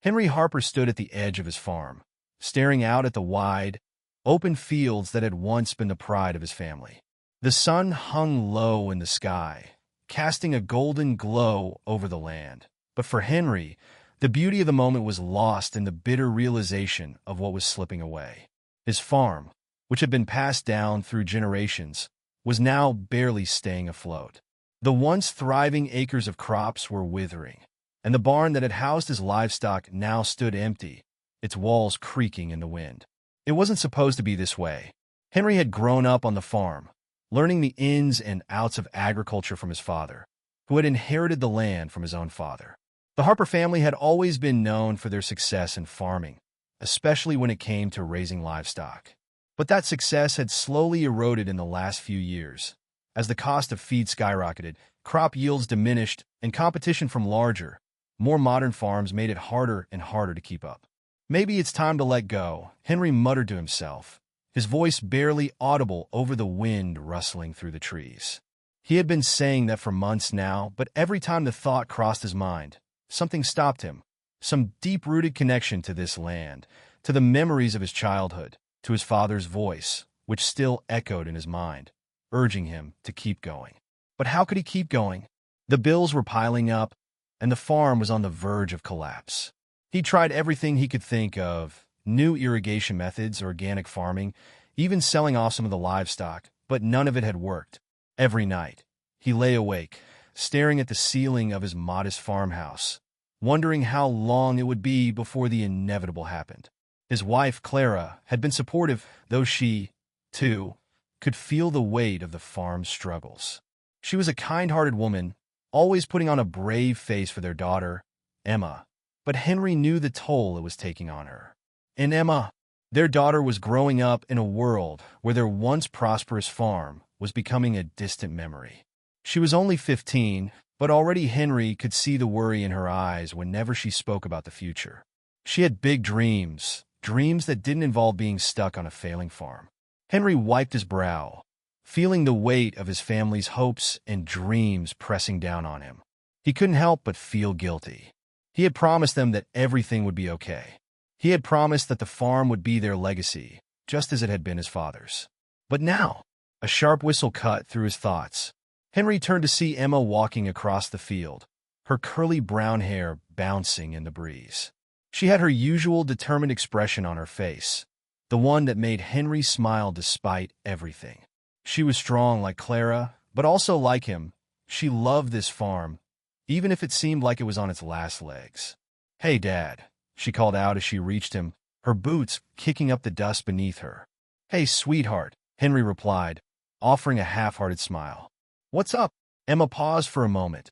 Henry Harper stood at the edge of his farm, staring out at the wide, open fields that had once been the pride of his family. The sun hung low in the sky, casting a golden glow over the land. But for Henry, the beauty of the moment was lost in the bitter realization of what was slipping away. His farm, which had been passed down through generations, was now barely staying afloat. The once thriving acres of crops were withering, and the barn that had housed his livestock now stood empty, its walls creaking in the wind. It wasn't supposed to be this way. Henry had grown up on the farm, learning the ins and outs of agriculture from his father, who had inherited the land from his own father. The Harper family had always been known for their success in farming, especially when it came to raising livestock. But that success had slowly eroded in the last few years. As the cost of feed skyrocketed, crop yields diminished, and competition from larger, more modern farms made it harder and harder to keep up. Maybe it's time to let go, Henry muttered to himself, his voice barely audible over the wind rustling through the trees. He had been saying that for months now, but every time the thought crossed his mind, something stopped him. Some deep-rooted connection to this land, to the memories of his childhood, to his father's voice, which still echoed in his mind, urging him to keep going. But how could he keep going? The bills were piling up, and the farm was on the verge of collapse. He tried everything he could think of, new irrigation methods, organic farming, even selling off some of the livestock, but none of it had worked. Every night, he lay awake, staring at the ceiling of his modest farmhouse, wondering how long it would be before the inevitable happened. His wife, Clara, had been supportive, though she, too, could feel the weight of the farm's struggles. She was a kind-hearted woman, always putting on a brave face for their daughter, Emma. But Henry knew the toll it was taking on her. And Emma, their daughter, was growing up in a world where their once prosperous farm was becoming a distant memory. She was only 15, but already Henry could see the worry in her eyes whenever she spoke about the future. She had big dreams, dreams that didn't involve being stuck on a failing farm. Henry wiped his brow, feeling the weight of his family's hopes and dreams pressing down on him. He couldn't help but feel guilty. He had promised them that everything would be okay. He had promised that the farm would be their legacy, just as it had been his father's. But now, a sharp whistle cut through his thoughts. Henry turned to see Emma walking across the field, her curly brown hair bouncing in the breeze. She had her usual determined expression on her face, the one that made Henry smile despite everything. She was strong like Clara, but also like him. She loved this farm, even if it seemed like it was on its last legs. "Hey, Dad," she called out as she reached him, her boots kicking up the dust beneath her. "Hey, sweetheart," Henry replied, offering a half-hearted smile. "What's up?" Emma paused for a moment,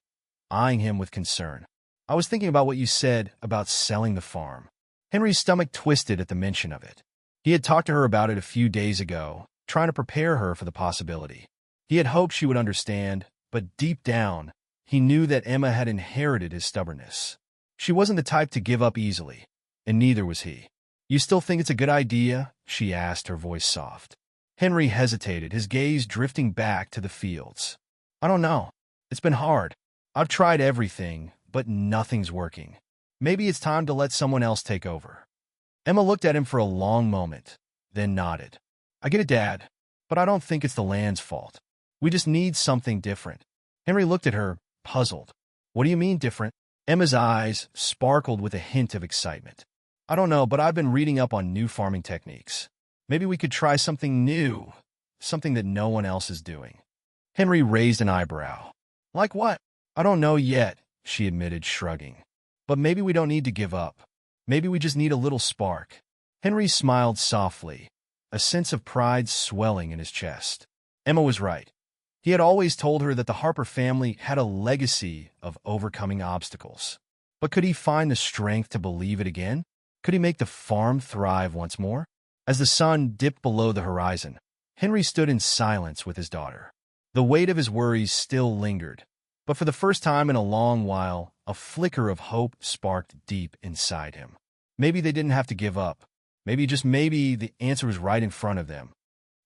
eyeing him with concern. "I was thinking about what you said about selling the farm." Henry's stomach twisted at the mention of it. He had talked to her about it a few days ago, trying to prepare her for the possibility. He had hoped she would understand, but deep down, he knew that Emma had inherited his stubbornness. She wasn't the type to give up easily, and neither was he. "You still think it's a good idea?" she asked, her voice soft. Henry hesitated, his gaze drifting back to the fields. "I don't know. It's been hard. I've tried everything, but nothing's working. Maybe it's time to let someone else take over." Emma looked at him for a long moment, then nodded. "I get it, Dad, but I don't think it's the land's fault. We just need something different." Henry looked at her, puzzled. "What do you mean different?" Emma's eyes sparkled with a hint of excitement. "I don't know, but I've been reading up on new farming techniques. Maybe we could try something new, something that no one else is doing." Henry raised an eyebrow. "Like what?" "I don't know yet," she admitted, shrugging. "But maybe we don't need to give up. Maybe we just need a little spark." Henry smiled softly, a sense of pride swelling in his chest. Emma was right. He had always told her that the Harper family had a legacy of overcoming obstacles. But could he find the strength to believe it again? Could he make the farm thrive once more? As the sun dipped below the horizon, Henry stood in silence with his daughter. The weight of his worries still lingered, but for the first time in a long while, a flicker of hope sparked deep inside him. Maybe they didn't have to give up. Maybe, just maybe, the answer was right in front of them.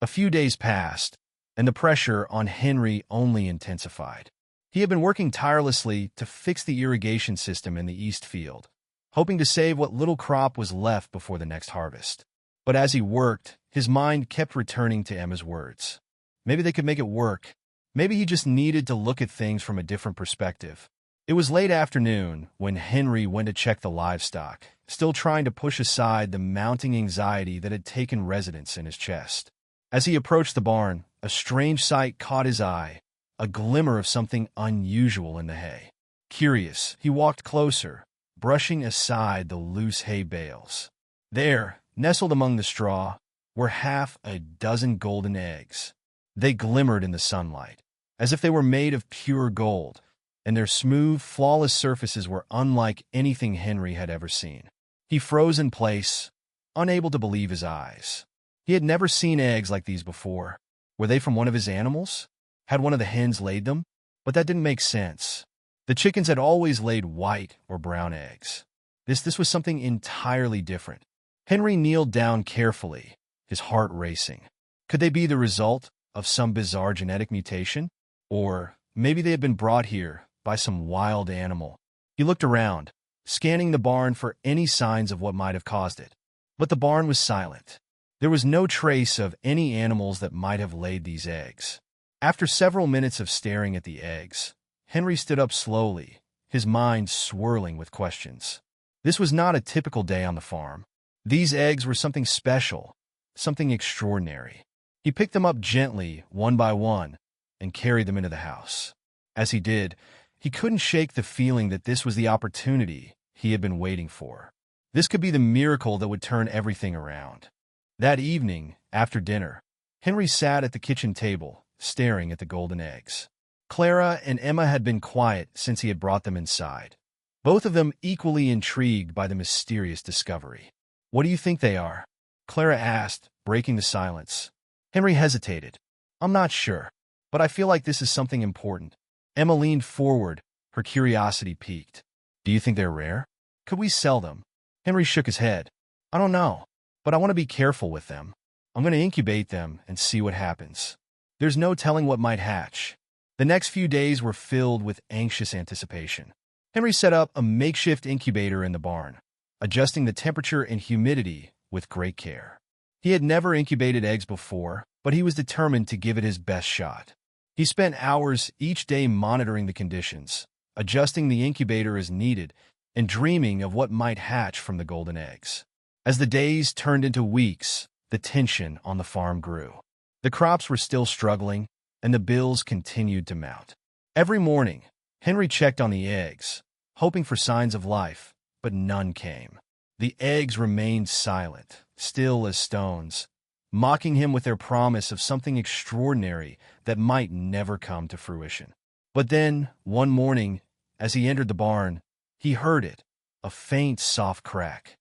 A few days passed, and the pressure on Henry only intensified. He had been working tirelessly to fix the irrigation system in the East Field, hoping to save what little crop was left before the next harvest. But as he worked, his mind kept returning to Emma's words. Maybe they could make it work. Maybe he just needed to look at things from a different perspective. It was late afternoon when Henry went to check the livestock, still trying to push aside the mounting anxiety that had taken residence in his chest. As he approached the barn, a strange sight caught his eye, a glimmer of something unusual in the hay. Curious, he walked closer, brushing aside the loose hay bales. There, nestled among the straw, were half a dozen golden eggs. They glimmered in the sunlight, as if they were made of pure gold, and their smooth, flawless surfaces were unlike anything Henry had ever seen. He froze in place, unable to believe his eyes. He had never seen eggs like these before. Were they from one of his animals? Had one of the hens laid them? But that didn't make sense. The chickens had always laid white or brown eggs. This was something entirely different. Henry kneeled down carefully, his heart racing. Could they be the result of some bizarre genetic mutation? Or maybe they had been brought here by some wild animal. He looked around, scanning the barn for any signs of what might have caused it. But the barn was silent. There was no trace of any animals that might have laid these eggs. After several minutes of staring at the eggs, Henry stood up slowly, his mind swirling with questions. This was not a typical day on the farm. These eggs were something special, something extraordinary. He picked them up gently, one by one, and carried them into the house. As he did, he couldn't shake the feeling that this was the opportunity he had been waiting for. This could be the miracle that would turn everything around. That evening, after dinner, Henry sat at the kitchen table, staring at the golden eggs. Clara and Emma had been quiet since he had brought them inside, both of them equally intrigued by the mysterious discovery. "What do you think they are?" Clara asked, breaking the silence. Henry hesitated. "I'm not sure, but I feel like this is something important." Emma leaned forward, her curiosity piqued. "Do you think they're rare? Could we sell them?" Henry shook his head. "I don't know, but I want to be careful with them. I'm going to incubate them and see what happens. There's no telling what might hatch." The next few days were filled with anxious anticipation. Henry set up a makeshift incubator in the barn, adjusting the temperature and humidity with great care. He had never incubated eggs before, but he was determined to give it his best shot. He spent hours each day monitoring the conditions, adjusting the incubator as needed, and dreaming of what might hatch from the golden eggs. As the days turned into weeks, the tension on the farm grew. The crops were still struggling, and the bills continued to mount. Every morning, Henry checked on the eggs, hoping for signs of life, but none came. The eggs remained silent, still as stones, mocking him with their promise of something extraordinary that might never come to fruition. But then, one morning, as he entered the barn, he heard it, a faint, soft crack.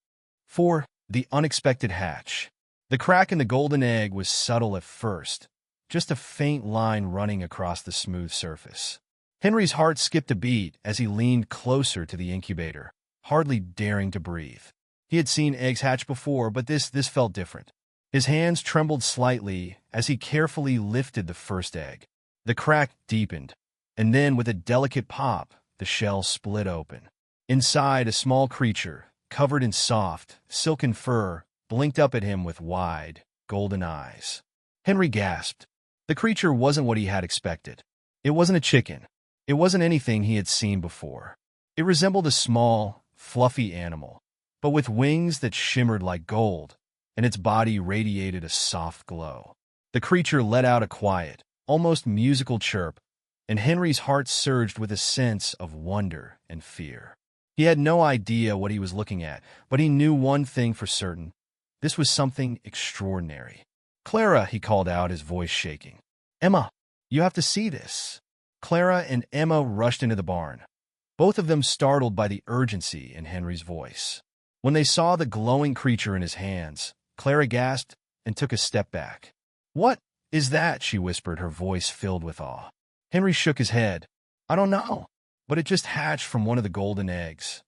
For the unexpected hatch. The crack in the golden egg was subtle at first, just a faint line running across the smooth surface. Henry's heart skipped a beat as he leaned closer to the incubator, hardly daring to breathe. He had seen eggs hatch before, but this felt different. His hands trembled slightly as he carefully lifted the first egg. The crack deepened, and then with a delicate pop, the shell split open. Inside, a small creature, covered in soft, silken fur, blinked up at him with wide, golden eyes. Henry gasped. The creature wasn't what he had expected. It wasn't a chicken. It wasn't anything he had seen before. It resembled a small, fluffy animal, but with wings that shimmered like gold, and its body radiated a soft glow. The creature let out a quiet, almost musical chirp, and Henry's heart surged with a sense of wonder and fear. He had no idea what he was looking at, but he knew one thing for certain. This was something extraordinary. "Clara," he called out, his voice shaking. "Emma, you have to see this." Clara and Emma rushed into the barn, both of them startled by the urgency in Henry's voice. When they saw the glowing creature in his hands, Clara gasped and took a step back. "What is that?" she whispered, her voice filled with awe. Henry shook his head. "I don't know, but it just hatched from one of the golden eggs."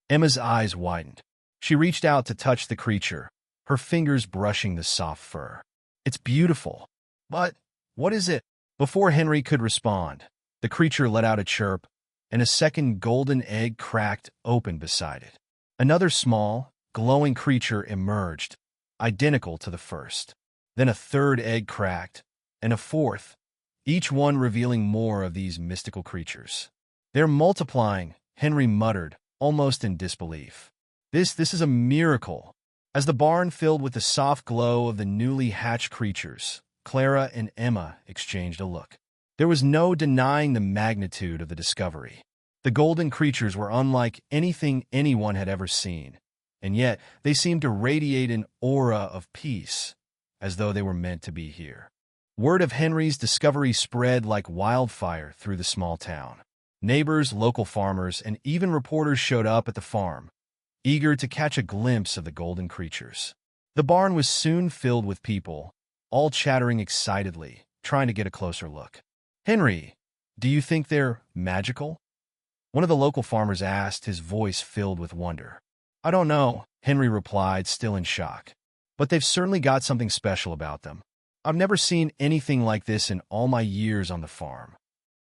Emma's eyes widened. She reached out to touch the creature, her fingers brushing the soft fur. "It's beautiful. But what is it?" Before Henry could respond, the creature let out a chirp, and a second golden egg cracked open beside it. Another small, glowing creature emerged, identical to the first. Then a third egg cracked, and a fourth, each one revealing more of these mystical creatures. "They're multiplying," Henry muttered, almost in disbelief. This is a miracle." As the barn filled with the soft glow of the newly hatched creatures, Clara and Emma exchanged a look. There was no denying the magnitude of the discovery. The golden creatures were unlike anything anyone had ever seen, and yet they seemed to radiate an aura of peace, as though they were meant to be here. Word of Henry's discovery spread like wildfire through the small town. Neighbors, local farmers, and even reporters showed up at the farm, eager to catch a glimpse of the golden creatures. The barn was soon filled with people, all chattering excitedly, trying to get a closer look. "Henry, do you think they're magical?" one of the local farmers asked, his voice filled with wonder. "I don't know," Henry replied, still in shock. "But they've certainly got something special about them. I've never seen anything like this in all my years on the farm."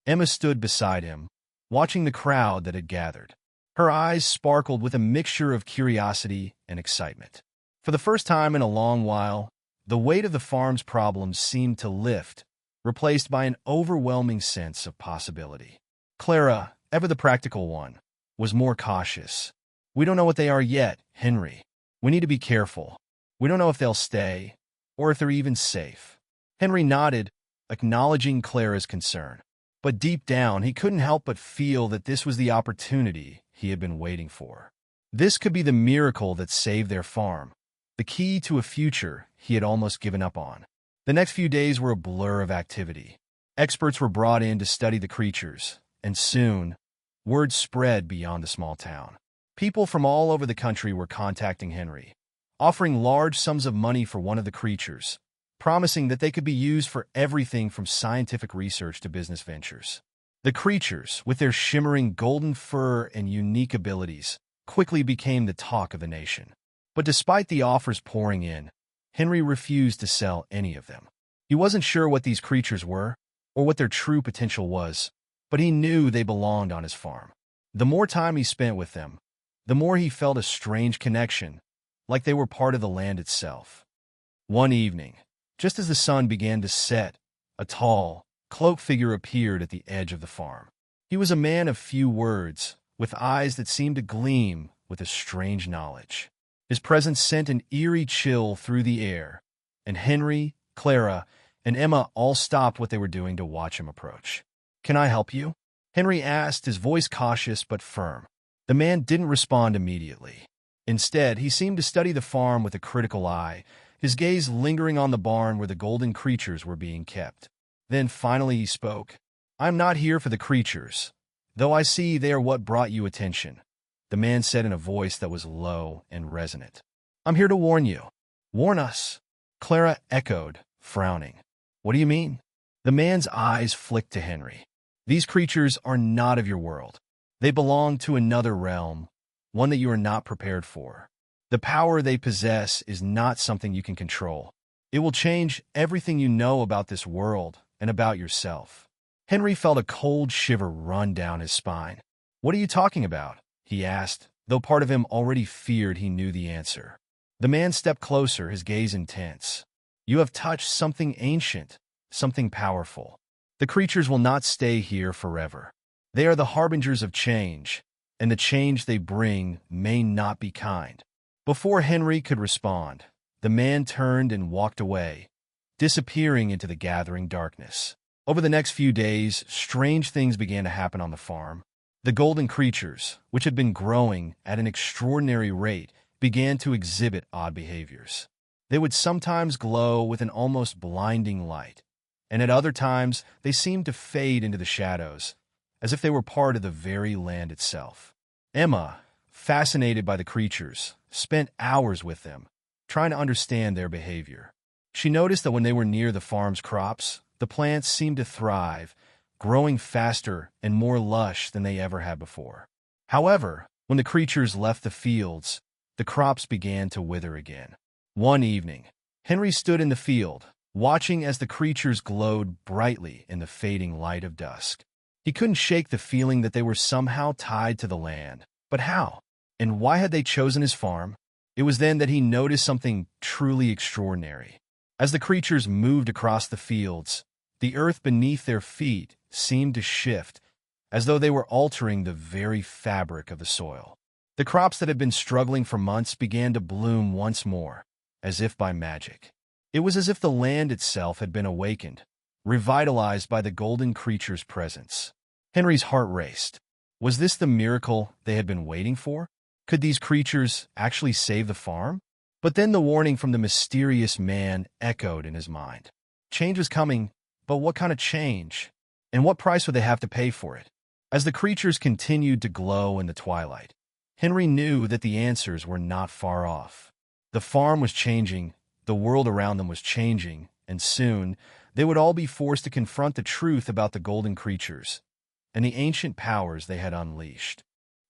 Emma stood beside him, watching the crowd that had gathered. Her eyes sparkled with a mixture of curiosity and excitement. For the first time in a long while, the weight of the farm's problems seemed to lift, replaced by an overwhelming sense of possibility. Clara, ever the practical one, was more cautious. "We don't know what they are yet, Henry. We need to be careful. We don't know if they'll stay, or if they're even safe." Henry nodded, acknowledging Clara's concern. But deep down, he couldn't help but feel that this was the opportunity he had been waiting for. This could be the miracle that saved their farm, the key to a future he had almost given up on. The next few days were a blur of activity. Experts were brought in to study the creatures, and soon, word spread beyond the small town. People from all over the country were contacting Henry, offering large sums of money for one of the creatures, promising that they could be used for everything from scientific research to business ventures. The creatures, with their shimmering golden fur and unique abilities, quickly became the talk of the nation. But despite the offers pouring in, Henry refused to sell any of them. He wasn't sure what these creatures were, or what their true potential was, but he knew they belonged on his farm. The more time he spent with them, the more he felt a strange connection, like they were part of the land itself. One evening, just as the sun began to set, a tall, cloaked figure appeared at the edge of the farm. He was a man of few words, with eyes that seemed to gleam with a strange knowledge. His presence sent an eerie chill through the air, and Henry, Clara, and Emma all stopped what they were doing to watch him approach. "Can I help you?" Henry asked, his voice cautious but firm. The man didn't respond immediately. Instead, he seemed to study the farm with a critical eye, his gaze lingering on the barn where the golden creatures were being kept. Then finally he spoke. "I'm not here for the creatures, though I see they are what brought you attention," the man said in a voice that was low and resonant. "I'm here to warn you." "Warn us?" Clara echoed, frowning. "What do you mean?" The man's eyes flicked to Henry. "These creatures are not of your world. They belong to another realm, one that you are not prepared for. The power they possess is not something you can control. It will change everything you know about this world and about yourself." Henry felt a cold shiver run down his spine. "What are you talking about?" he asked, though part of him already feared he knew the answer. The man stepped closer, his gaze intense. "You have touched something ancient, something powerful. The creatures will not stay here forever. They are the harbingers of change, and the change they bring may not be kind." Before Henry could respond, the man turned and walked away, disappearing into the gathering darkness. Over the next few days, strange things began to happen on the farm. The golden creatures, which had been growing at an extraordinary rate, began to exhibit odd behaviors. They would sometimes glow with an almost blinding light, and at other times they seemed to fade into the shadows, as if they were part of the very land itself. Emma, fascinated by the creatures, spent hours with them, trying to understand their behavior. She noticed that when they were near the farm's crops, the plants seemed to thrive, growing faster and more lush than they ever had before. However, when the creatures left the fields, the crops began to wither again. One evening, Henry stood in the field, watching as the creatures glowed brightly in the fading light of dusk. He couldn't shake the feeling that they were somehow tied to the land. But how? And why had they chosen his farm? It was then that he noticed something truly extraordinary. As the creatures moved across the fields, the earth beneath their feet seemed to shift, as though they were altering the very fabric of the soil. The crops that had been struggling for months began to bloom once more, as if by magic. It was as if the land itself had been awakened, revitalized by the golden creature's presence. Henry's heart raced. Was this the miracle they had been waiting for? Could these creatures actually save the farm? But then the warning from the mysterious man echoed in his mind. Change was coming, but what kind of change? And what price would they have to pay for it? As the creatures continued to glow in the twilight, Henry knew that the answers were not far off. The farm was changing, the world around them was changing, and soon they would all be forced to confront the truth about the golden creatures and the ancient powers they had unleashed.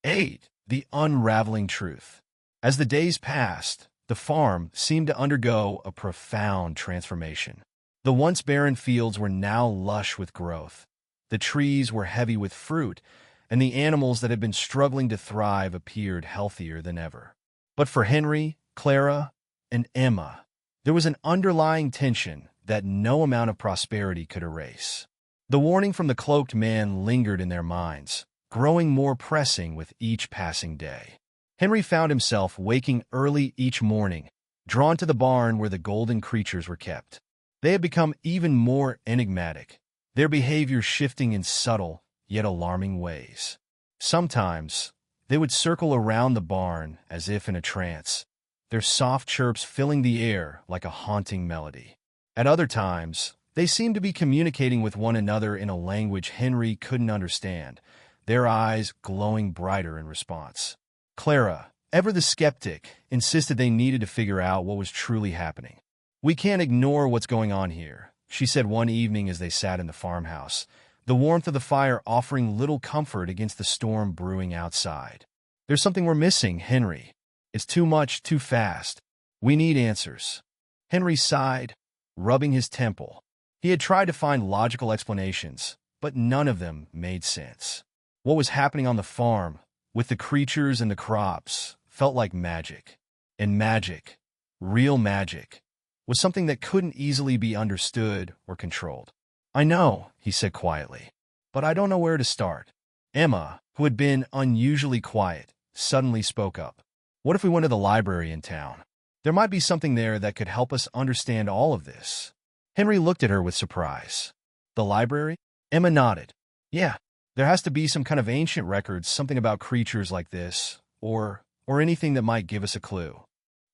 8. The unraveling truth. As the days passed, the farm seemed to undergo a profound transformation. The once barren fields were now lush with growth. The trees were heavy with fruit, and the animals that had been struggling to thrive appeared healthier than ever. But for Henry, Clara, and Emma, there was an underlying tension that no amount of prosperity could erase. The warning from the cloaked man lingered in their minds, growing more pressing with each passing day. Henry found himself waking early each morning, drawn to the barn where the golden creatures were kept. They had become even more enigmatic, their behavior shifting in subtle yet alarming ways. Sometimes, they would circle around the barn as if in a trance, their soft chirps filling the air like a haunting melody. At other times, they seemed to be communicating with one another in a language Henry couldn't understand, their eyes glowing brighter in response. Clara, ever the skeptic, insisted they needed to figure out what was truly happening. "We can't ignore what's going on here," she said one evening as they sat in the farmhouse, the warmth of the fire offering little comfort against the storm brewing outside. "There's something we're missing, Henry. It's too much, too fast. We need answers." Henry sighed, rubbing his temple. He had tried to find logical explanations, but none of them made sense. What was happening on the farm, with the creatures and the crops, felt like magic. And magic, real magic, was something that couldn't easily be understood or controlled. "I know," he said quietly, "but I don't know where to start." Emma, who had been unusually quiet, suddenly spoke up. "What if we went to the library in town? There might be something there that could help us understand all of this." Henry looked at her with surprise. "The library?" Emma nodded. "Yeah, there has to be some kind of ancient records, something about creatures like this, or anything that might give us a clue."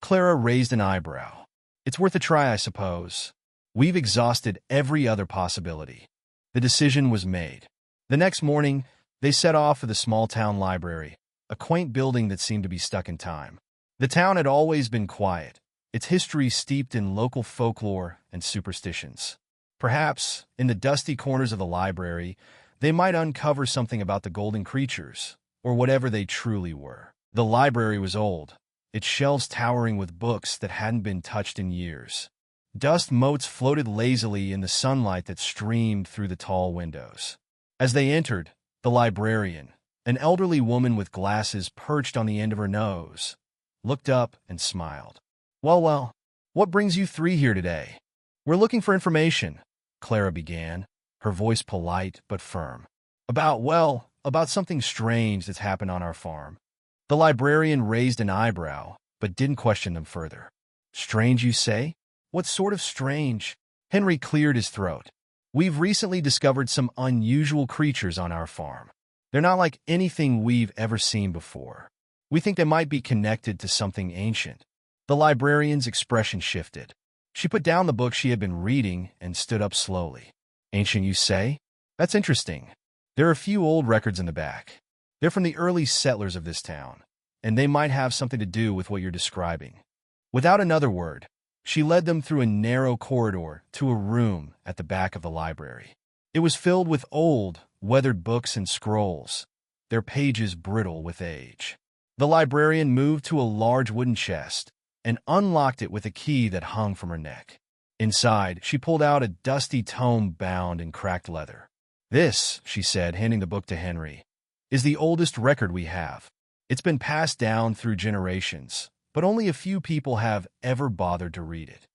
Clara raised an eyebrow. "It's worth a try, I suppose. We've exhausted every other possibility." The decision was made. The next morning, they set off for the small-town library, a quaint building that seemed to be stuck in time. The town had always been quiet, its history steeped in local folklore and superstitions. Perhaps, in the dusty corners of the library, they might uncover something about the golden creatures, or whatever they truly were. The library was old, its shelves towering with books that hadn't been touched in years. Dust motes floated lazily in the sunlight that streamed through the tall windows. As they entered, the librarian, an elderly woman with glasses perched on the end of her nose, looked up and smiled. Well, what brings you three here today?" "We're looking for information," Clara began, her voice polite but firm. About something strange that's happened on our farm." The librarian raised an eyebrow, but didn't question them further. "Strange, you say? What sort of strange?" Henry cleared his throat. "We've recently discovered some unusual creatures on our farm. They're not like anything we've ever seen before. We think they might be connected to something ancient." The librarian's expression shifted. She put down the book she had been reading and stood up slowly. "Ancient, you say? That's interesting. There are a few old records in the back. They're from the early settlers of this town, and they might have something to do with what you're describing." Without another word, she led them through a narrow corridor to a room at the back of the library. It was filled with old, weathered books and scrolls, their pages brittle with age. The librarian moved to a large wooden chest and unlocked it with a key that hung from her neck. Inside, she pulled out a dusty tome bound in cracked leather. "This," she said, handing the book to Henry, "is the oldest record we have. It's been passed down through generations, but only a few people have ever bothered to read it.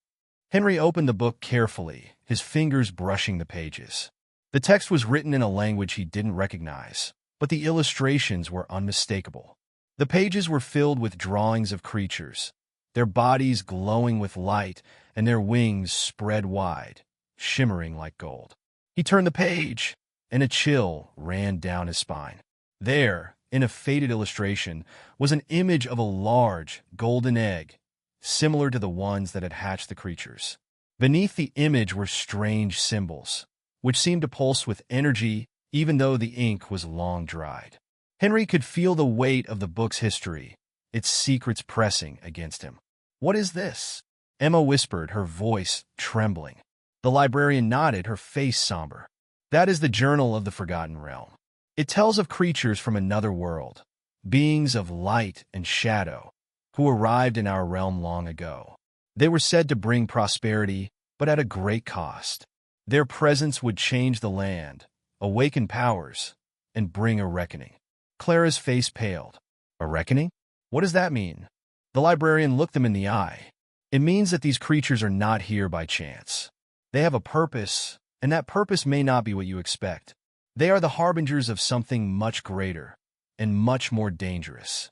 Henry opened the book carefully, his fingers brushing the pages. The text was written in a language he didn't recognize, but the illustrations were unmistakable. The pages were filled with drawings of creatures, their bodies glowing with light and their wings spread wide, shimmering like gold. He turned the page, and a chill ran down his spine. There, in a faded illustration, was an image of a large, golden egg, similar to the ones that had hatched the creatures. Beneath the image were strange symbols, which seemed to pulse with energy even though the ink was long dried. Henry could feel the weight of the book's history, its secrets pressing against him. "What is this?" Emma whispered, her voice trembling. The librarian nodded, her face somber. "That is the Journal of the Forgotten Realm. It tells of creatures from another world, beings of light and shadow, who arrived in our realm long ago. They were said to bring prosperity, but at a great cost. Their presence would change the land, awaken powers, and bring a reckoning." Clara's face paled. "A reckoning? What does that mean?" The librarian looked them in the eye. "It means that these creatures are not here by chance. They have a purpose, and that purpose may not be what you expect. They are the harbingers of something much greater and much more dangerous."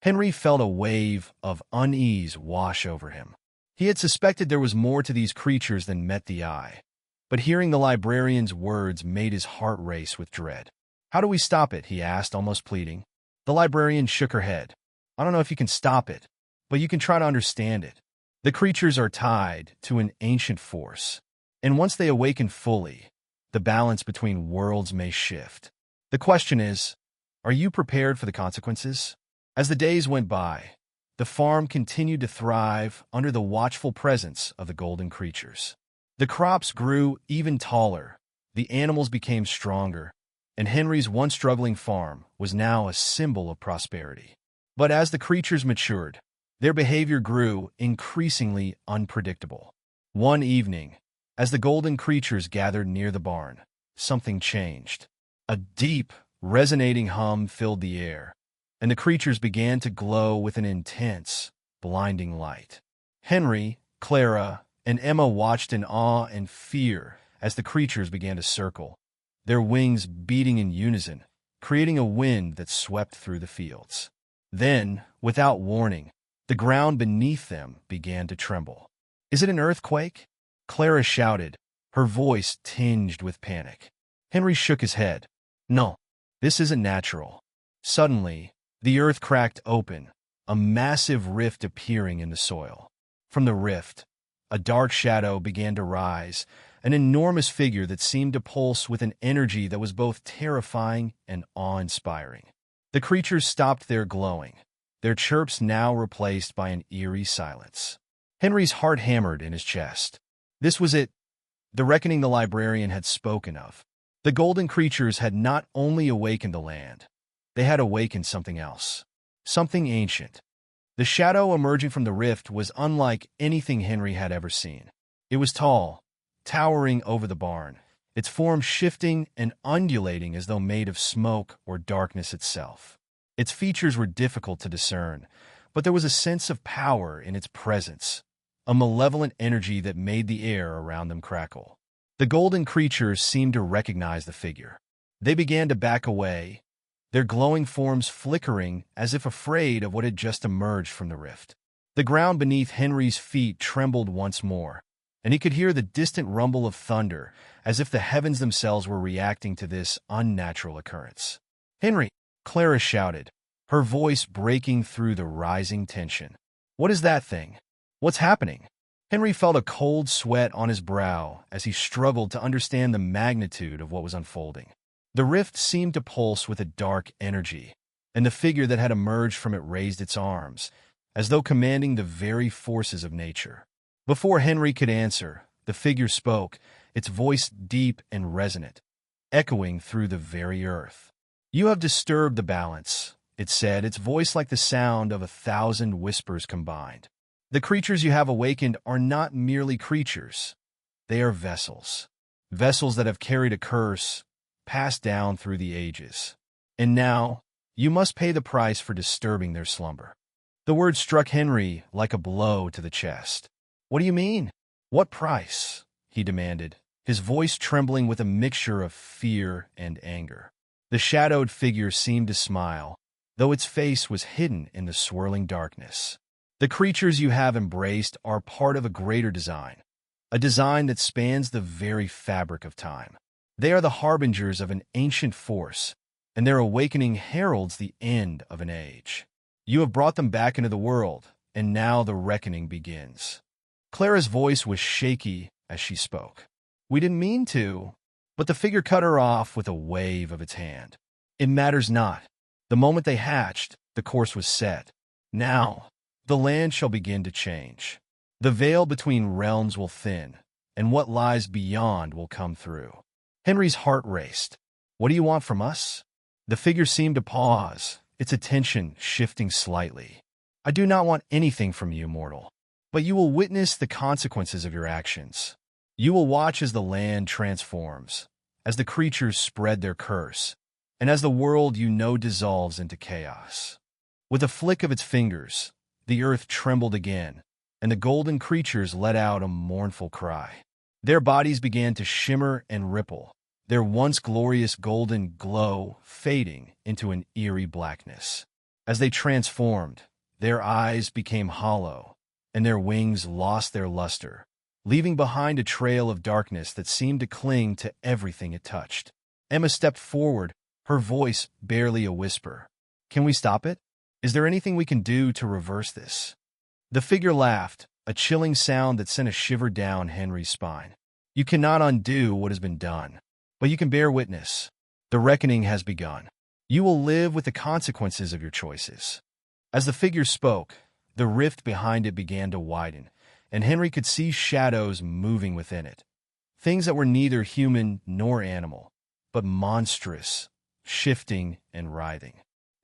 Henry felt a wave of unease wash over him. He had suspected there was more to these creatures than met the eye, but hearing the librarian's words made his heart race with dread. "How do we stop it?" he asked, almost pleading. The librarian shook her head. "I don't know if you can stop it, but you can try to understand it. The creatures are tied to an ancient force, and once they awaken fully, the balance between worlds may shift. The question is, are you prepared for the consequences?" As the days went by, the farm continued to thrive under the watchful presence of the golden creatures. The crops grew even taller, the animals became stronger, and Henry's once struggling farm was now a symbol of prosperity. But as the creatures matured, their behavior grew increasingly unpredictable. One evening, as the golden creatures gathered near the barn, something changed. A deep, resonating hum filled the air, and the creatures began to glow with an intense, blinding light. Henry, Clara, and Emma watched in awe and fear as the creatures began to circle, their wings beating in unison, creating a wind that swept through the fields. Then, without warning, the ground beneath them began to tremble. "Is it an earthquake?" Clara shouted, her voice tinged with panic. Henry shook his head. "No, this isn't natural." Suddenly, the earth cracked open, a massive rift appearing in the soil. From the rift, a dark shadow began to rise, an enormous figure that seemed to pulse with an energy that was both terrifying and awe-inspiring. The creatures stopped their glowing, their chirps now replaced by an eerie silence. Henry's heart hammered in his chest. This was it, the reckoning the librarian had spoken of. The golden creatures had not only awakened the land, they had awakened something else, something ancient. The shadow emerging from the rift was unlike anything Henry had ever seen. It was tall, towering over the barn, its form shifting and undulating as though made of smoke or darkness itself. Its features were difficult to discern, but there was a sense of power in its presence, a malevolent energy that made the air around them crackle. The golden creatures seemed to recognize the figure. They began to back away, their glowing forms flickering as if afraid of what had just emerged from the rift. The ground beneath Henry's feet trembled once more, and he could hear the distant rumble of thunder as if the heavens themselves were reacting to this unnatural occurrence. "Henry!" Clara shouted, her voice breaking through the rising tension. "What is that thing? What's happening?" Henry felt a cold sweat on his brow as he struggled to understand the magnitude of what was unfolding. The rift seemed to pulse with a dark energy, and the figure that had emerged from it raised its arms, as though commanding the very forces of nature. Before Henry could answer, the figure spoke, its voice deep and resonant, echoing through the very earth. "You have disturbed the balance," it said, its voice like the sound of 1,000 whispers combined. "The creatures you have awakened are not merely creatures. They are vessels. Vessels that have carried a curse, passed down through the ages. And now, You must pay the price for disturbing their slumber. The word struck Henry like a blow to the chest. What do you mean? What price? He demanded, his voice trembling with a mixture of fear and anger. The shadowed figure seemed to smile, though its face was hidden in the swirling darkness. The creatures you have embraced are part of a greater design, a design that spans the very fabric of time. They are the harbingers of an ancient force, and their awakening heralds the end of an age. You have brought them back into the world, and now the reckoning begins. Clara's voice was shaky as she spoke. We didn't mean to, but the figure cut her off with a wave of its hand. It matters not. The moment they hatched, the course was set. Now, the land shall begin to change. The veil between realms will thin, and what lies beyond will come through. Henry's heart raced. What do you want from us? The figure seemed to pause, its attention shifting slightly. I do not want anything from you, mortal, but you will witness the consequences of your actions. You will watch as the land transforms, as the creatures spread their curse, and as the world you know dissolves into chaos. With a flick of its fingers, the earth trembled again, and the golden creatures let out a mournful cry. Their bodies began to shimmer and ripple, their once glorious golden glow fading into an eerie blackness. As they transformed, their eyes became hollow, and their wings lost their luster, leaving behind a trail of darkness that seemed to cling to everything it touched. Emma stepped forward, her voice barely a whisper. Can we stop it? Is there anything we can do to reverse this? The figure laughed, a chilling sound that sent a shiver down Henry's spine. You cannot undo what has been done, but you can bear witness. The reckoning has begun. You will live with the consequences of your choices. As the figure spoke, the rift behind it began to widen, and Henry could see shadows moving within it. Things that were neither human nor animal, but monstrous, shifting and writhing.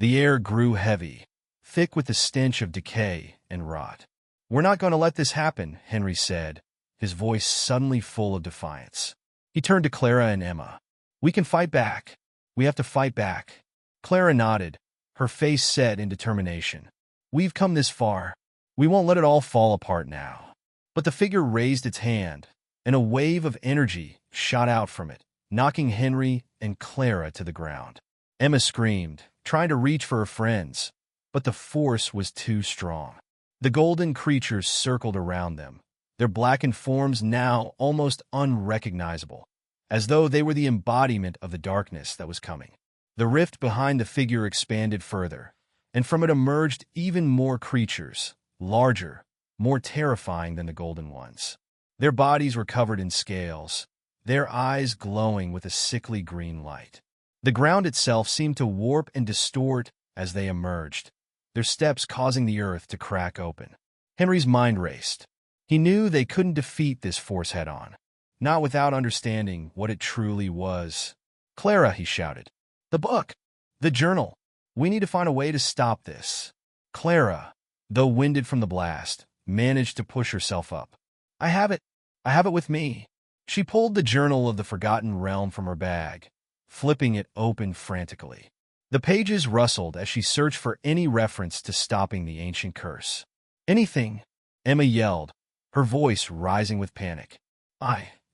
The air grew heavy, thick with the stench of decay and rot. We're not going to let this happen, Henry said, his voice suddenly full of defiance. He turned to Clara and Emma. We can fight back. We have to fight back. Clara nodded, her face set in determination. We've come this far. We won't let it all fall apart now. But the figure raised its hand, and a wave of energy shot out from it, knocking Henry and Clara to the ground. Emma screamed, trying to reach for her friends, but the force was too strong. The golden creatures circled around them, their blackened forms now almost unrecognizable, as though they were the embodiment of the darkness that was coming. The rift behind the figure expanded further, and from it emerged even more creatures, larger, more terrifying than the golden ones. Their bodies were covered in scales, their eyes glowing with a sickly green light. The ground itself seemed to warp and distort as they emerged, their steps causing the earth to crack open. Henry's mind raced. He knew they couldn't defeat this force head-on, not without understanding what it truly was. Clara, he shouted. The book! The journal! We need to find a way to stop this. Clara, though winded from the blast, managed to push herself up. I have it with me. She pulled the Journal of the Forgotten Realm from her bag, flipping it open frantically. The pages rustled as she searched for any reference to stopping the ancient curse. Anything, Emma yelled, her voice rising with panic.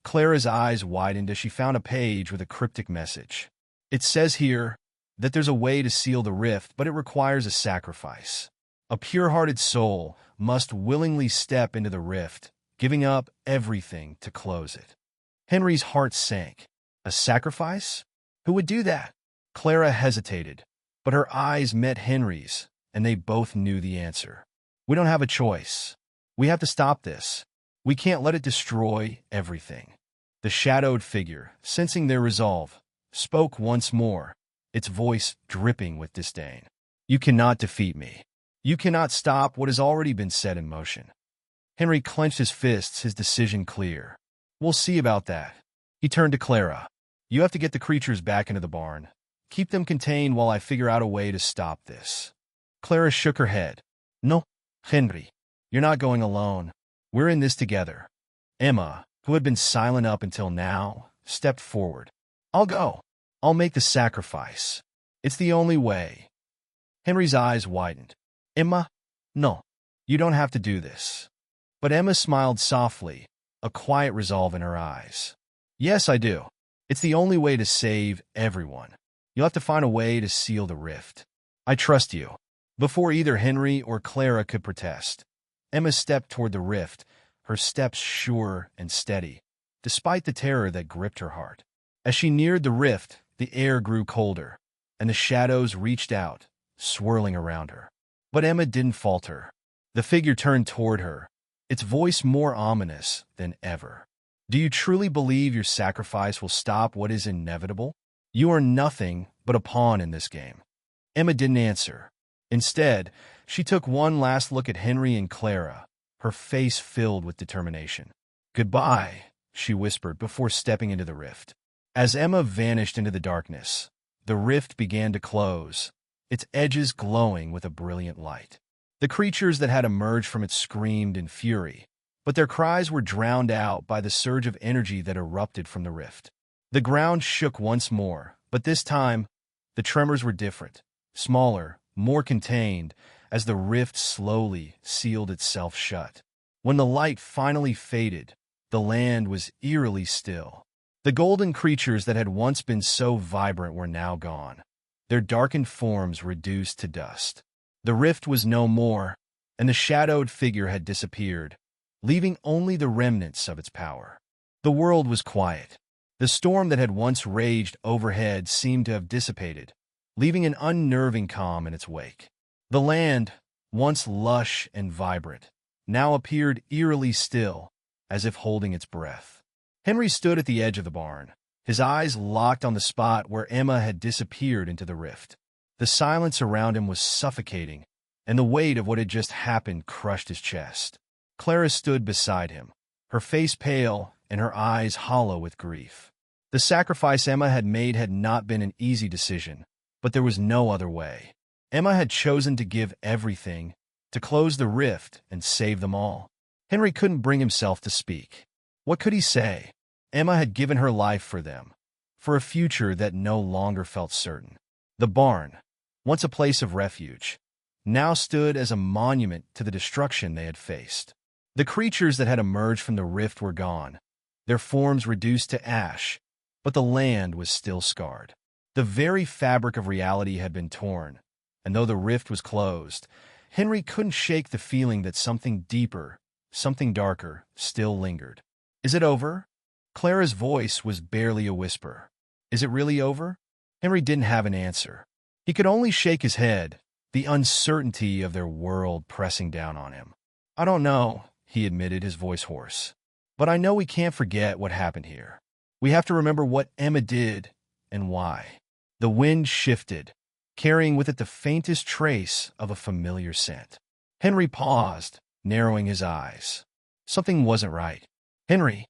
Clara's eyes widened as she found a page with a cryptic message. It says here that there's a way to seal the rift, but it requires a sacrifice. A pure-hearted soul must willingly step into the rift, giving up everything to close it. Henry's heart sank. A sacrifice? Who would do that? Clara hesitated, but her eyes met Henry's, and they both knew the answer. We don't have a choice. We have to stop this. We can't let it destroy everything. The shadowed figure, sensing their resolve, spoke once more, its voice dripping with disdain. You cannot defeat me. You cannot stop what has already been set in motion. Henry clenched his fists, his decision clear. We'll see about that. He turned to Clara. You have to get the creatures back into the barn. Keep them contained while I figure out a way to stop this. Clara shook her head. No, Henry, you're not going alone. We're in this together. Emma, who had been silent up until now, stepped forward. I'll go. I'll make the sacrifice. It's the only way. Henry's eyes widened. Emma? No. You don't have to do this. But Emma smiled softly, a quiet resolve in her eyes. Yes, I do. It's the only way to save everyone. You'll have to find a way to seal the rift. I trust you. Before either Henry or Clara could protest, Emma stepped toward the rift, her steps sure and steady, despite the terror that gripped her heart. As she neared the rift, the air grew colder, and the shadows reached out, swirling around her. But Emma didn't falter. The figure turned toward her, its voice more ominous than ever. Do you truly believe your sacrifice will stop what is inevitable? You are nothing but a pawn in this game. Emma didn't answer. Instead, she took one last look at Henry and Clara, her face filled with determination. Goodbye, she whispered before stepping into the rift. As Emma vanished into the darkness, the rift began to close, its edges glowing with a brilliant light. The creatures that had emerged from it screamed in fury, but their cries were drowned out by the surge of energy that erupted from the rift. The ground shook once more, but this time, the tremors were different, smaller, more contained, as the rift slowly sealed itself shut. When the light finally faded, the land was eerily still. The golden creatures that had once been so vibrant were now gone, their darkened forms reduced to dust. The rift was no more, and the shadowed figure had disappeared, leaving only the remnants of its power. The world was quiet. The storm that had once raged overhead seemed to have dissipated, leaving an unnerving calm in its wake. The land, once lush and vibrant, now appeared eerily still, as if holding its breath. Henry stood at the edge of the barn, his eyes locked on the spot where Emma had disappeared into the rift. The silence around him was suffocating, and the weight of what had just happened crushed his chest. Clara stood beside him, her face pale and her eyes hollow with grief. The sacrifice Emma had made had not been an easy decision, but there was no other way. Emma had chosen to give everything, to close the rift and save them all. Henry couldn't bring himself to speak. What could he say? Emma had given her life for them, for a future that no longer felt certain. The barn, once a place of refuge, now stood as a monument to the destruction they had faced. The creatures that had emerged from the rift were gone, their forms reduced to ash, but the land was still scarred. The very fabric of reality had been torn, and though the rift was closed, Henry couldn't shake the feeling that something deeper, something darker, still lingered. Is it over? Clara's voice was barely a whisper. Is it really over? Henry didn't have an answer. He could only shake his head, the uncertainty of their world pressing down on him. I don't know, he admitted, his voice hoarse. But I know we can't forget what happened here. We have to remember what Emma did and why. The wind shifted, carrying with it the faintest trace of a familiar scent. Henry paused, narrowing his eyes. Something wasn't right. Henry,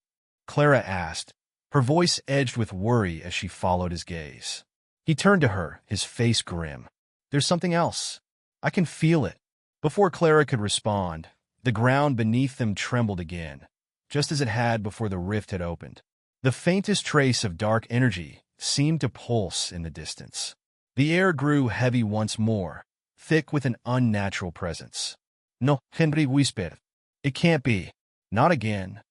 Clara asked, her voice edged with worry as she followed his gaze. He turned to her, his face grim. There's something else. I can feel it. Before Clara could respond, the ground beneath them trembled again, just as it had before the rift had opened. The faintest trace of dark energy seemed to pulse in the distance. The air grew heavy once more, thick with an unnatural presence. No, Henry whispered. It can't be. Not again.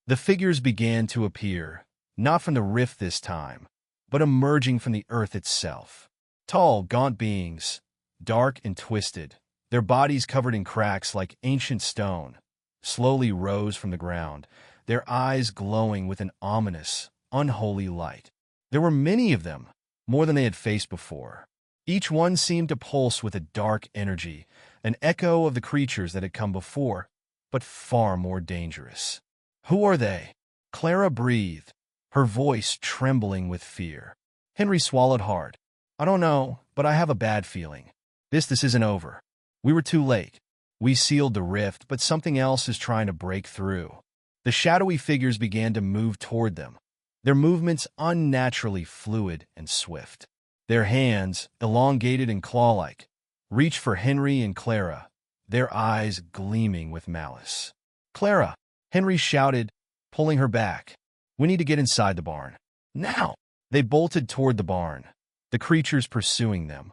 The figures began to appear, not from the rift this time, but emerging from the earth itself. Tall, gaunt beings, dark and twisted, their bodies covered in cracks like ancient stone, slowly rose from the ground, their eyes glowing with an ominous, unholy light. There were many of them, more than they had faced before. Each one seemed to pulse with a dark energy, an echo of the creatures that had come before, but far more dangerous. Who are they? Clara breathed, her voice trembling with fear. Henry swallowed hard. I don't know, but I have a bad feeling. This isn't over. We were too late. We sealed the rift, but something else is trying to break through. The shadowy figures began to move toward them, their movements unnaturally fluid and swift. Their hands, elongated and claw-like, reached for Henry and Clara, their eyes gleaming with malice. Clara, Henry shouted, pulling her back. We need to get inside the barn. Now! They bolted toward the barn, the creatures pursuing them.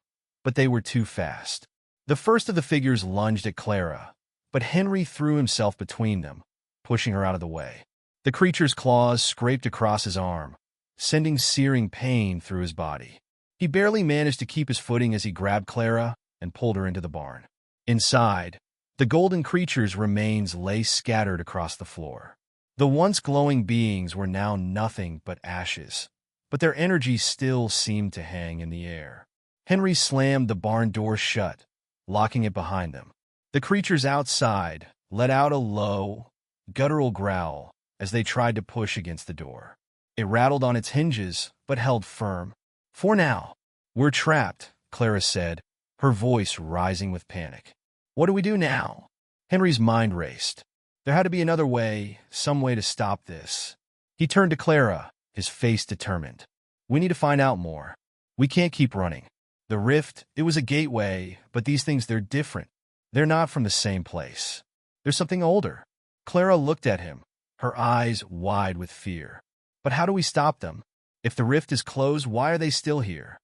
but they were too fast. The first of the figures lunged at Clara, but Henry threw himself between them, pushing her out of the way. The creature's claws scraped across his arm, sending searing pain through his body. He barely managed to keep his footing as he grabbed Clara and pulled her into the barn. Inside, the golden creature's remains lay scattered across the floor. The once glowing beings were now nothing but ashes, but their energy still seemed to hang in the air. Henry slammed the barn door shut, locking it behind them. The creatures outside let out a low, guttural growl as they tried to push against the door. It rattled on its hinges, but held firm. "For now, we're trapped," Clara said, her voice rising with panic. "What do we do now?" Henry's mind raced. There had to be another way, some way to stop this. He turned to Clara, his face determined. "We need to find out more. We can't keep running. The rift, it was a gateway, but these things, they're different. They're not from the same place. There's something older." Clara looked at him, her eyes wide with fear. "But how do we stop them? If the rift is closed, why are they still here?"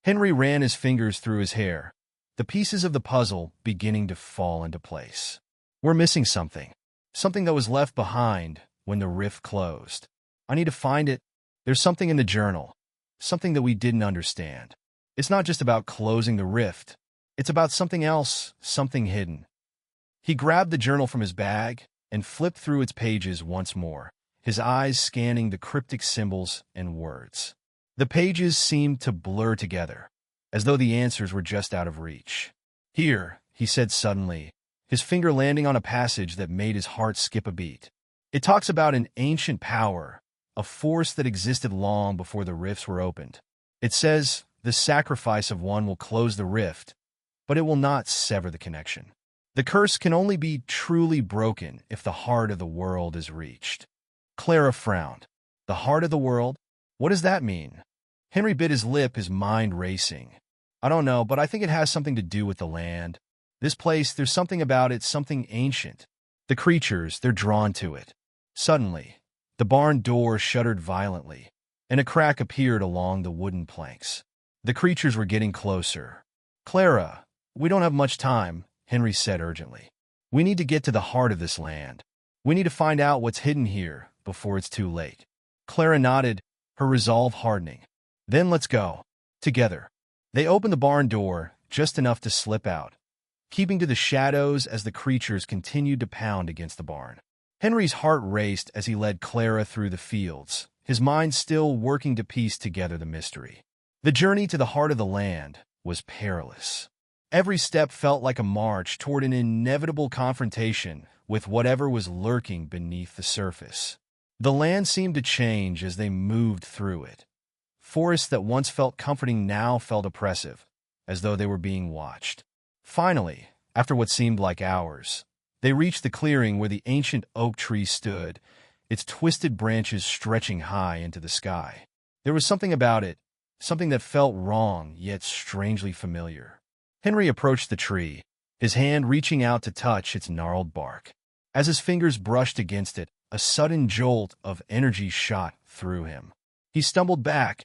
Henry ran his fingers through his hair, the pieces of the puzzle beginning to fall into place. "We're missing something. Something that was left behind when the rift closed. I need to find it. There's something in the journal, something that we didn't understand. It's not just about closing the rift. It's about something else, something hidden." He grabbed the journal from his bag and flipped through its pages once more, his eyes scanning the cryptic symbols and words. The pages seemed to blur together, as though the answers were just out of reach. "Here," he said suddenly, his finger landing on a passage that made his heart skip a beat. "It talks about an ancient power, a force that existed long before the rifts were opened. It says the sacrifice of one will close the rift, but it will not sever the connection. The curse can only be truly broken if the heart of the world is reached." Clara frowned. "The heart of the world? What does that mean?" Henry bit his lip, his mind racing. "I don't know, but I think it has something to do with the land. This place, there's something about it, something ancient. The creatures, they're drawn to it." Suddenly, the barn door shuddered violently, and a crack appeared along the wooden planks. The creatures were getting closer. "Clara, we don't have much time," Henry said urgently. "We need to get to the heart of this land. We need to find out what's hidden here before it's too late." Clara nodded, her resolve hardening. "Then let's go. Together." They opened the barn door, just enough to slip out, keeping to the shadows as the creatures continued to pound against the barn. Henry's heart raced as he led Clara through the fields, his mind still working to piece together the mystery. The journey to the heart of the land was perilous. Every step felt like a march toward an inevitable confrontation with whatever was lurking beneath the surface. The land seemed to change as they moved through it. Forests that once felt comforting now felt oppressive, as though they were being watched. Finally, after what seemed like hours, they reached the clearing where the ancient oak tree stood, its twisted branches stretching high into the sky. There was something about it, something that felt wrong yet strangely familiar. Henry approached the tree, his hand reaching out to touch its gnarled bark. As his fingers brushed against it, a sudden jolt of energy shot through him. He stumbled back,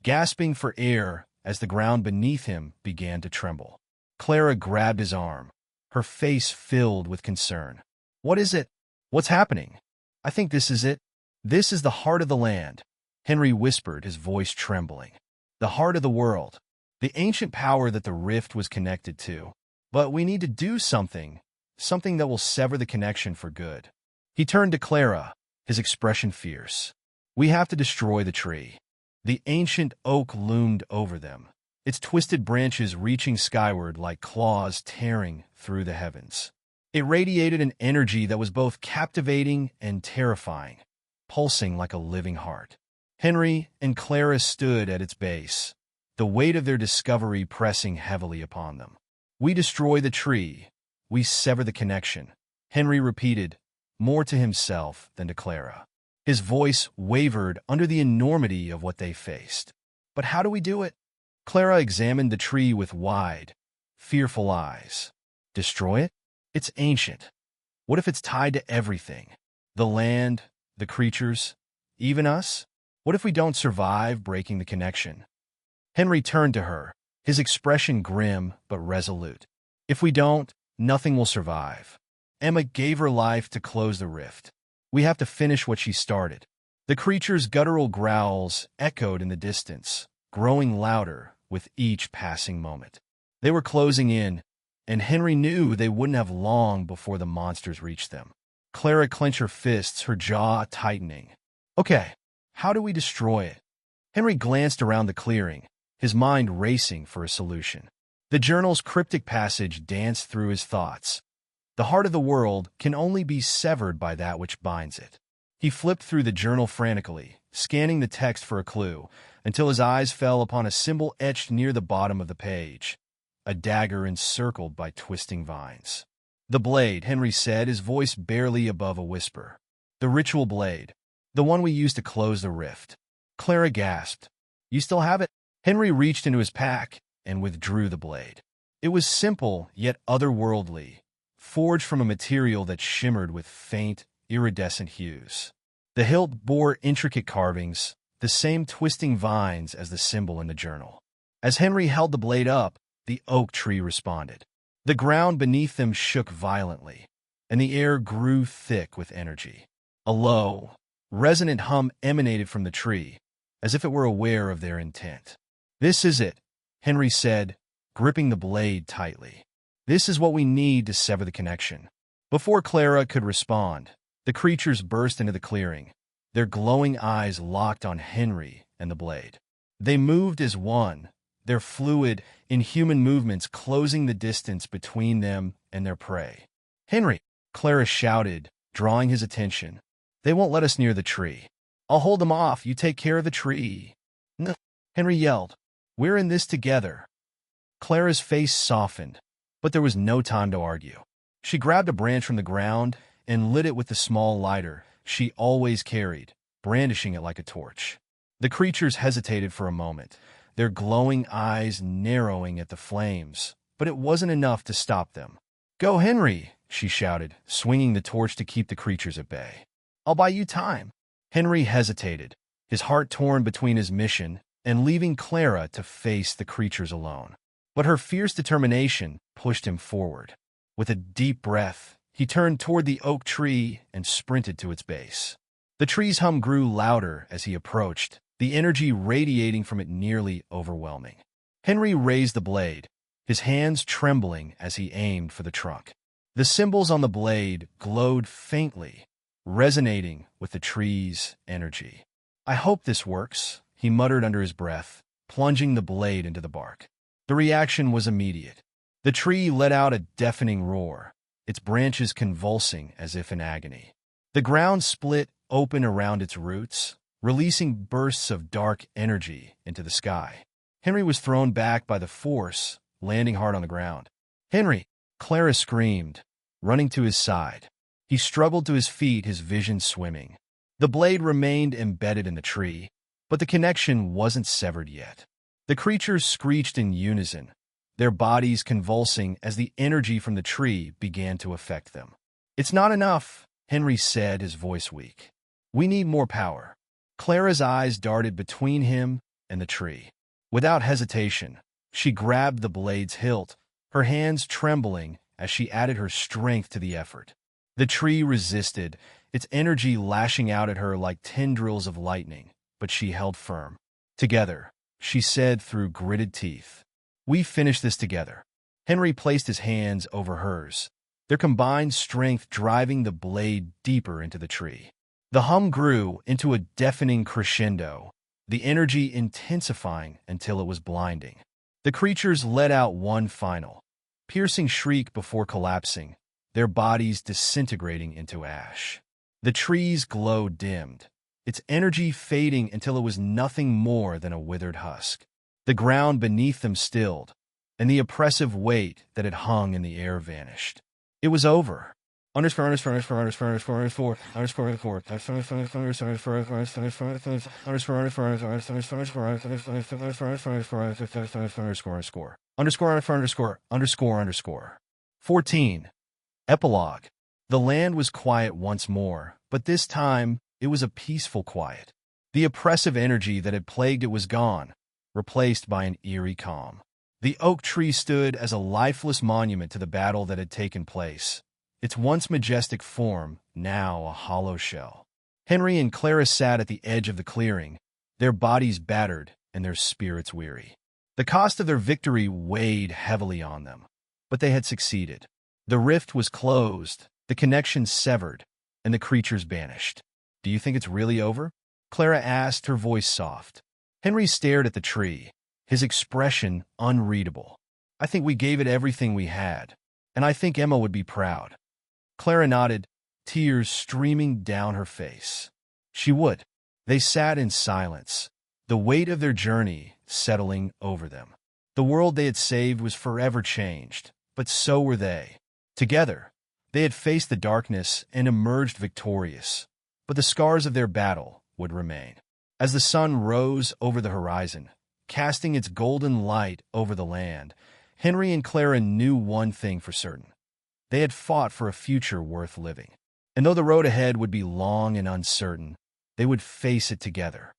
gasping for air as the ground beneath him began to tremble. Clara grabbed his arm, her face filled with concern. "What is it? What's happening?" "I think this is it. This is the heart of the land," Henry whispered, his voice trembling. "The heart of the world. The ancient power that the rift was connected to. But we need to do something, something that will sever the connection for good." He turned to Clara, his expression fierce. "We have to destroy the tree." The ancient oak loomed over them, its twisted branches reaching skyward like claws tearing through the heavens. It radiated an energy that was both captivating and terrifying, pulsing like a living heart. Henry and Clara stood at its base, the weight of their discovery pressing heavily upon them. "We destroy the tree. We sever the connection," Henry repeated, more to himself than to Clara. His voice wavered under the enormity of what they faced. "But how do we do it?" Clara examined the tree with wide, fearful eyes. "Destroy it? It's ancient. What if it's tied to everything? The land, the creatures, even us? What if we don't survive breaking the connection?" Henry turned to her, his expression grim but resolute. If we don't, nothing will survive. Emma gave her life to close the rift. We have to finish what she started. The creature's guttural growls echoed in the distance, growing louder with each passing moment. They were closing in, and Henry knew they wouldn't have long before the monsters reached them. Clara clenched her fists, her jaw tightening. Okay, how do we destroy it? Henry glanced around the clearing, his mind racing for a solution. The journal's cryptic passage danced through his thoughts. The heart of the world can only be severed by that which binds it. He flipped through the journal frantically, scanning the text for a clue, until his eyes fell upon a symbol etched near the bottom of the page, a dagger encircled by twisting vines. The blade, Henry said, his voice barely above a whisper. The ritual blade, the one we used to close the rift. Clara gasped. You still have it? Henry reached into his pack and withdrew the blade. It was simple, yet otherworldly, forged from a material that shimmered with faint, iridescent hues. The hilt bore intricate carvings, the same twisting vines as the symbol in the journal. As Henry held the blade up, the oak tree responded. The ground beneath them shook violently, and the air grew thick with energy. A low, resonant hum emanated from the tree, as if it were aware of their intent. This is it, Henry said, gripping the blade tightly. This is what we need to sever the connection. Before Clara could respond, the creatures burst into the clearing, their glowing eyes locked on Henry and the blade. They moved as one, their fluid, inhuman movements closing the distance between them and their prey. Henry, Clara shouted, drawing his attention. They won't let us near the tree. I'll hold them off. You take care of the tree. No, Henry yelled. We're in this together. Clara's face softened, but there was no time to argue. She grabbed a branch from the ground and lit it with the small lighter she always carried, brandishing it like a torch. The creatures hesitated for a moment, their glowing eyes narrowing at the flames, but it wasn't enough to stop them. Go, Henry, she shouted, swinging the torch to keep the creatures at bay. I'll buy you time. Henry hesitated, his heart torn between his mission and leaving Clara to face the creatures alone. But her fierce determination pushed him forward. With a deep breath, he turned toward the oak tree and sprinted to its base. The tree's hum grew louder as he approached, the energy radiating from it nearly overwhelming. Henry raised the blade, his hands trembling as he aimed for the trunk. The symbols on the blade glowed faintly, resonating with the tree's energy. I hope this works, he muttered under his breath, plunging the blade into the bark. The reaction was immediate. The tree let out a deafening roar, its branches convulsing as if in agony. The ground split open around its roots, releasing bursts of dark energy into the sky. Henry was thrown back by the force, landing hard on the ground. Henry! Clara screamed, running to his side. He struggled to his feet, his vision swimming. The blade remained embedded in the tree, but the connection wasn't severed yet. The creatures screeched in unison, their bodies convulsing as the energy from the tree began to affect them. It's not enough, Henry said, his voice weak. We need more power. Clara's eyes darted between him and the tree. Without hesitation, she grabbed the blade's hilt, her hands trembling as she added her strength to the effort. The tree resisted, its energy lashing out at her like tendrils of lightning, but she held firm. Together, she said through gritted teeth, we finish this together. Henry placed his hands over hers, their combined strength driving the blade deeper into the tree. The hum grew into a deafening crescendo, the energy intensifying until it was blinding. The creatures let out one final, piercing shriek before collapsing, their bodies disintegrating into ash. The tree's glow dimmed, its energy fading until it was nothing more than a withered husk. The ground beneath them stilled, and the oppressive weight that had hung in the air vanished. It was over. Underscore. 14. Epilogue. The land was quiet once more, but this time it was a peaceful quiet. The oppressive energy that had plagued it was gone, replaced by an eerie calm. The oak tree stood as a lifeless monument to the battle that had taken place, its once majestic form now a hollow shell. Henry and Clara sat at the edge of the clearing, their bodies battered and their spirits weary. The cost of their victory weighed heavily on them, but they had succeeded. The rift was closed, the connection severed, and the creatures banished. "Do you think it's really over?" Clara asked, her voice soft. Henry stared at the tree, his expression unreadable. "I think we gave it everything we had, and I think Emma would be proud." Clara nodded, tears streaming down her face. She would. They sat in silence, the weight of their journey settling over them. The world they had saved was forever changed, but so were they. Together, they had faced the darkness and emerged victorious, but the scars of their battle would remain. As the sun rose over the horizon, casting its golden light over the land, Henry and Clara knew one thing for certain. They had fought for a future worth living. And though the road ahead would be long and uncertain, they would face it together.